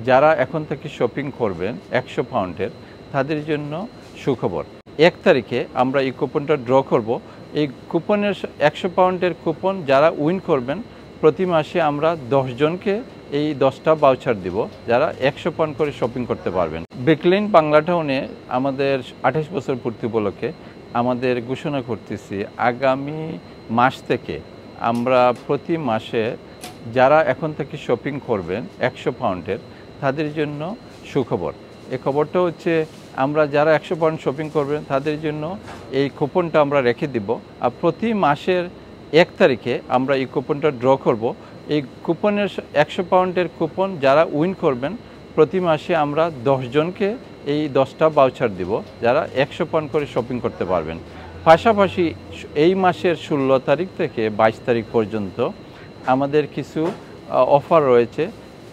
যারা এখন থেকে শপিং করবেন 100 পাউন্ডের তাদের জন্য সুখবর। 1 তারিখে আমরা এই কুপনটা ড্র করব। এই কুপনের 100 পাউন্ডের কুপন যারা উইন করবেন প্রতি মাসে আমরা 10 জনকে এই 10টা ভাউচার দিব, যারা 100 পাউন্ড করে শপিং করতে পারবেন। ব্রিকলেন বাংলা টাউনে আমাদের 28 বছর পূর্তি উপলক্ষে আমাদের ঘোষণা করতেছি, আগামী মাস থেকে আমরা প্রতি মাসে যারা এখন থেকে শপিং করবেন 100 পাউন্ডের তাদের জন্য সুখবর। এই খবরটা হচ্ছে, আমরা যারা 100 পাউন্ড শপিং করবেন তাদের জন্য এই কুপনটা আমরা রেখে দিব। আর প্রতি মাসের 1 তারিখে আমরা এই কুপনটা ড্র করব। এই কুপনের 100 পাউন্ডের কুপন যারা উইন করবেন প্রতি মাসে আমরা 10 জনকে এই 10টা ভাউচার দিব, যারা 100 পাউন্ড করে শপিং করতে পারবেন। পাশাপাশি এই মাসের 16 তারিখ থেকে 22 তারিখ পর্যন্ত আমাদের কিছু অফার রয়েছে।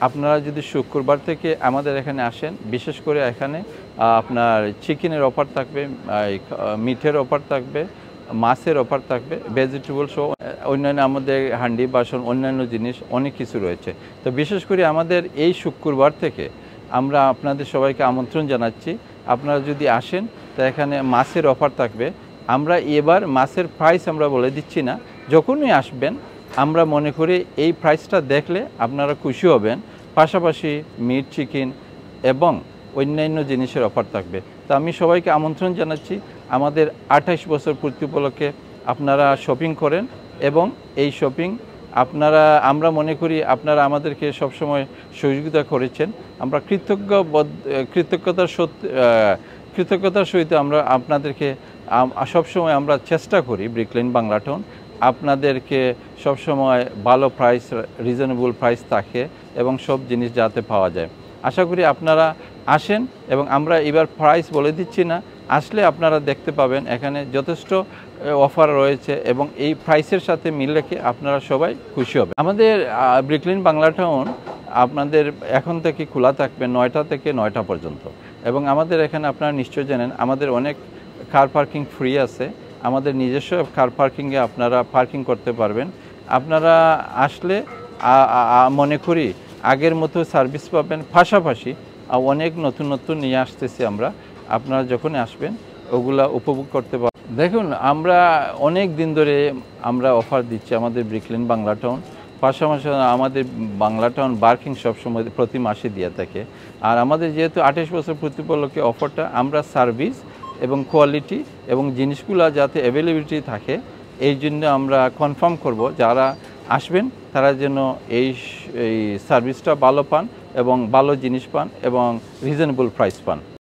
আপনারা যদি শুক্রবার থেকে আমাদের এখানে আসেন, বিশেষ করে এখানে আপনার চিকেনের অফার থাকবে, মিটের অফার থাকবে, মাছের অফার থাকবে, ভেজিটেবল সহ অন্যান্য আমাদের হান্ডি বাসন অন্যান্য জিনিস অনেক কিছু রয়েছে। তো বিশেষ করে আমাদের এই শুক্রবার থেকে আমরা আপনাদের সবাইকে আমন্ত্রণ জানাচ্ছি, আপনারা যদি আসেন তো এখানে মাছের অফার থাকবে। আমরা এবার মাছের প্রাইস আমরা বলে দিচ্ছি না, যখনই আসবেন আমরা মনে করি এই প্রাইসটা দেখলে আপনারা খুশি হবেন। পাশাপাশি মিট, চিকেন এবং অন্যান্য জিনিসের অফার থাকবে। তো আমি সবাইকে আমন্ত্রণ জানাচ্ছি, আমাদের 28 বছর পূর্তি উপলক্ষে আপনারা শপিং করেন এবং এই শপিং আমরা মনে করি আপনারা আমাদেরকে সবসময় সহযোগিতা করেছেন। আমরা কৃতজ্ঞতার সহিত আমরা আপনাদেরকে সবসময় আমরা চেষ্টা করি ব্রিকলেন বাংলা টাউন আপনাদেরকে সবসময় ভালো প্রাইস, রিজনেবল প্রাইস থাকে এবং সব জিনিস যাতে পাওয়া যায়। আশা করি আপনারা আসেন এবং আমরা এবার প্রাইস বলে দিচ্ছি না, আসলে আপনারা দেখতে পাবেন এখানে যথেষ্ট অফার রয়েছে এবং এই প্রাইসের সাথে মিল রেখে আপনারা সবাই খুশি হবে। আমাদের ব্রিকলেন বাংলা টাউন আপনাদের এখন থেকে খোলা থাকবে 9টা থেকে 9টা পর্যন্ত এবং আমাদের এখানে আপনারা নিশ্চয় জানেন আমাদের অনেক কার পার্কিং ফ্রি আছে। আমাদের নিজস্ব কার পার্কিংয়ে আপনারা পার্কিং করতে পারবেন। আপনারা আসলে মনে করি আগের মতো সার্ভিস পাবেন, পাশাপাশি অনেক নতুন নিয়ে আসতেছি আমরা। আপনারা যখন আসবেন ওগুলা উপভোগ করতে পারবেন। দেখুন, আমরা অনেক দিন ধরে আমরা অফার দিচ্ছি আমাদের ব্রিকলেন বাংলা টাউন। পাশাপাশি আমাদের বাংলা টাউন বার্কিং সবসময় প্রতি মাসে দিয়ে থাকে। আর আমাদের যেহেতু 28 বছর পূর্তি উপলক্ষে অফারটা, আমরা সার্ভিস এবং কোয়ালিটি এবং জিনিসগুলো যাতে অ্যাভেলেবিলিটি থাকে এই জন্য আমরা কনফার্ম করব যারা আসবেন তারা যেন এই সার্ভিসটা ভালো পান এবং ভালো জিনিস পান এবং রিজনেবল প্রাইস পান।